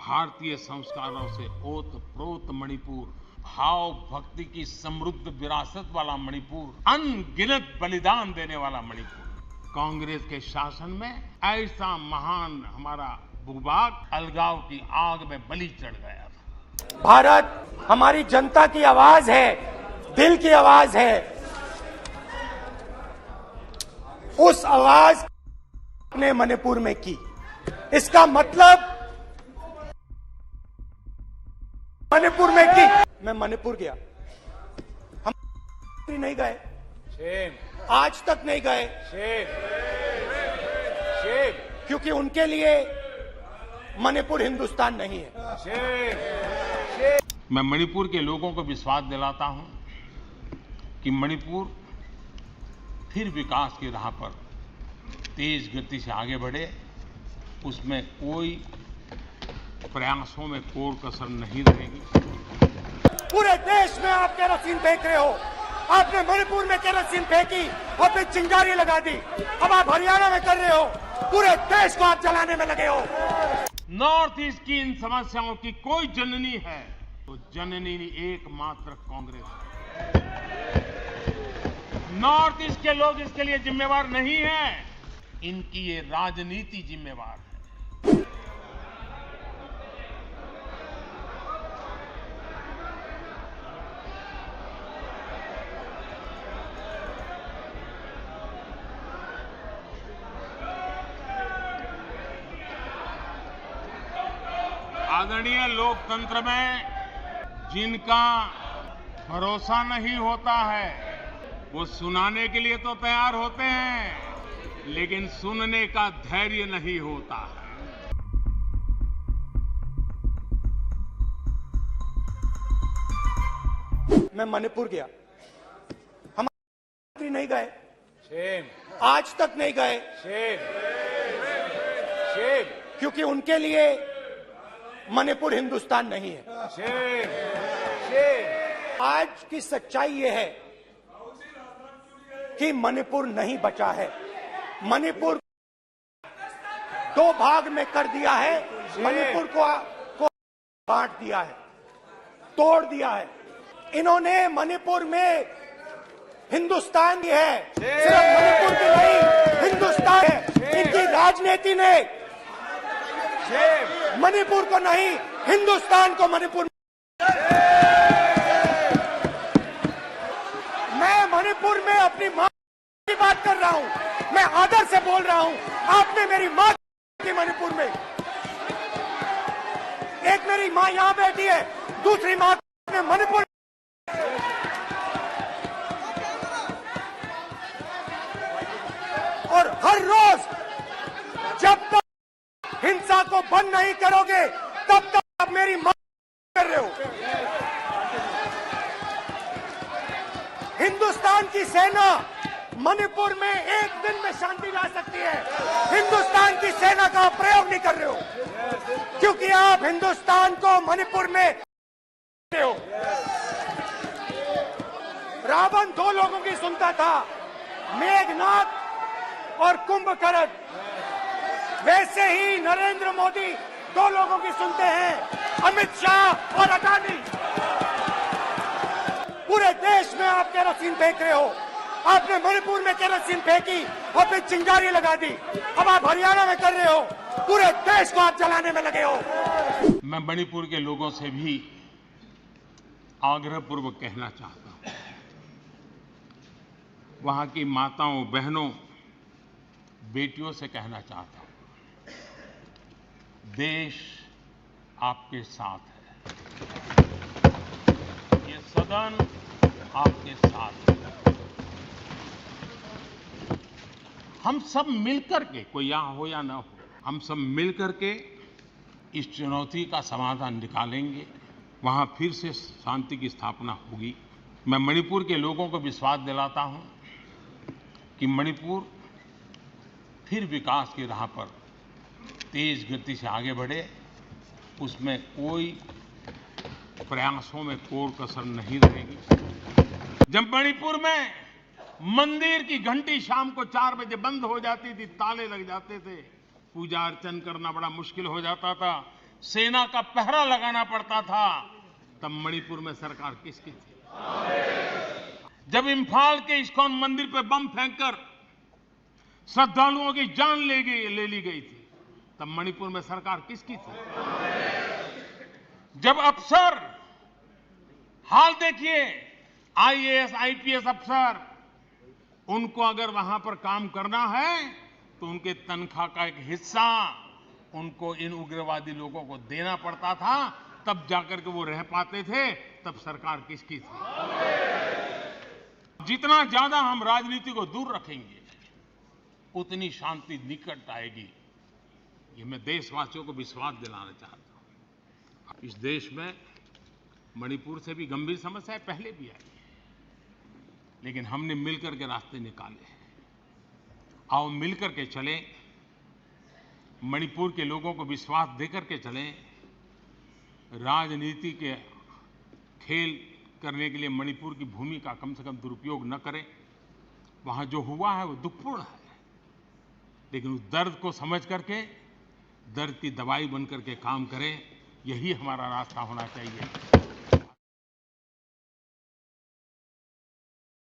भारतीय संस्कारों से ओत-प्रोत मणिपुर, भाव भक्ति की समृद्ध विरासत वाला मणिपुर, अनगिनत बलिदान देने वाला मणिपुर, कांग्रेस के शासन में ऐसा महान हमारा भूभाग अलगाव की आग में बलि चढ़ गया था। भारत हमारी जनता की आवाज है, दिल की आवाज है। उस आवाज ने मणिपुर में की। इसका मतलब मणिपुर में की। मैं मणिपुर गया, हम नहीं गए, आज तक नहीं गए, क्योंकि उनके लिए मणिपुर हिंदुस्तान नहीं है। मैं मणिपुर के लोगों को विश्वास दिलाता हूं कि मणिपुर फिर विकास की राह पर तेज गति से आगे बढ़े, उसमें कोई प्रयासों में कोर कसर नहीं रहेगी। पूरे देश में आप केरोसिन फेंक रहे हो। आपने मणिपुर में केरोसिन फेंकी और फिर चिंगारी लगा दी। अब आप हरियाणा में कर रहे हो। पूरे देश को आप जलाने में लगे हो। नॉर्थ ईस्ट की इन समस्याओं की कोई जननी है तो जननी एकमात्र कांग्रेस है। नॉर्थ ईस्ट के लोग इसके लिए जिम्मेवार नहीं हैं, इनकी ये राजनीति जिम्मेवार है। आदरणीय लोकतंत्र में जिनका भरोसा नहीं होता है वो सुनाने के लिए तो तैयार होते हैं, लेकिन सुनने का धैर्य नहीं होता है। मैं मणिपुर गया, हम नहीं गए, आज तक नहीं गए, क्योंकि उनके लिए मणिपुर हिंदुस्तान नहीं है। आज की सच्चाई ये है कि मणिपुर नहीं बचा है। मणिपुर दो भाग में कर दिया है। मणिपुर को बांट दिया है, तोड़ दिया है। इन्होंने मणिपुर में हिंदुस्तान की है, सिर्फ मणिपुर की नहीं, हिंदुस्तान है। इनकी राजनीति ने मणिपुर को नहीं, हिंदुस्तान को मणिपुर। मैं मणिपुर में अपनी मां की बात कर रहा हूं, मैं आदर से बोल रहा हूं। आपने मेरी मां की मणिपुर में, एक मेरी मां यहां बैठी है, दूसरी मां ने मणिपुर। और हर रोज जब तक हिंसा को बंद नहीं करोगे तब तक आप मेरी मां कर रहे हो। हिंदुस्तान की सेना मणिपुर में एक दिन में शांति ला सकती है। हिंदुस्तान की सेना का प्रयोग नहीं कर रहे हो, क्योंकि आप हिंदुस्तान को मणिपुर में हो। रावण दो लोगों की सुनता था, मेघनाथ और कुंभकर्ण। वैसे ही नरेंद्र मोदी दो लोगों की सुनते हैं, अमित शाह और अडानी। पूरे देश में आप केरोसिन फेंक रहे हो। आपने मणिपुर में केरोसिन फेंकी और फिर चिंगारी लगा दी। अब आप हरियाणा में कर रहे हो। पूरे देश को आप जलाने में लगे हो। मैं मणिपुर के लोगों से भी आग्रहपूर्वक कहना चाहता हूं, वहां की माताओं, बहनों, बेटियों से कहना चाहता हूं, देश आपके साथ है। ये सदन आपके साथ है। हम सब मिलकर के, कोई यहां हो या ना हो, हम सब मिलकर के इस चुनौती का समाधान निकालेंगे। वहां फिर से शांति की स्थापना होगी। मैं मणिपुर के लोगों को विश्वास दिलाता हूं कि मणिपुर फिर विकास की राह पर तेज गति से आगे बढ़े, उसमें कोई प्रयासों में कोर कसर नहीं रहेगी। जब मणिपुर में मंदिर की घंटी शाम को 4 बजे बंद हो जाती थी, ताले लग जाते थे, पूजा अर्चन करना बड़ा मुश्किल हो जाता था, सेना का पहरा लगाना पड़ता था, तब मणिपुर में सरकार किसकी थी? जब इम्फाल के इस्कॉन मंदिर पे बम फेंककर श्रद्धालुओं की जान ले ली गई थी, तब मणिपुर में सरकार किसकी थी? जब अफसर, हाल देखिए, आईएएस आईपीएस अफसर, उनको अगर वहां पर काम करना है तो उनके तनख्वाह का एक हिस्सा उनको इन उग्रवादी लोगों को देना पड़ता था, तब जाकर के वो रह पाते थे। तब सरकार किसकी थी? जितना ज्यादा हम राजनीति को दूर रखेंगे उतनी शांति निकट आएगी। ये मैं देशवासियों को विश्वास दिलाना चाहता हूं। इस देश में मणिपुर से भी गंभीर समस्याएं पहले भी आई, लेकिन हमने मिलकर के रास्ते निकाले हैं। आओ मिलकर के चलें, मणिपुर के लोगों को विश्वास देकर के चलें। राजनीति के खेल करने के लिए मणिपुर की भूमि का कम से कम दुरुपयोग न करें। वहां जो हुआ है वो दुखपूर्ण है, लेकिन उस दर्द को समझ करके दर्द की दवाई बन करके काम करें। यही हमारा रास्ता होना चाहिए।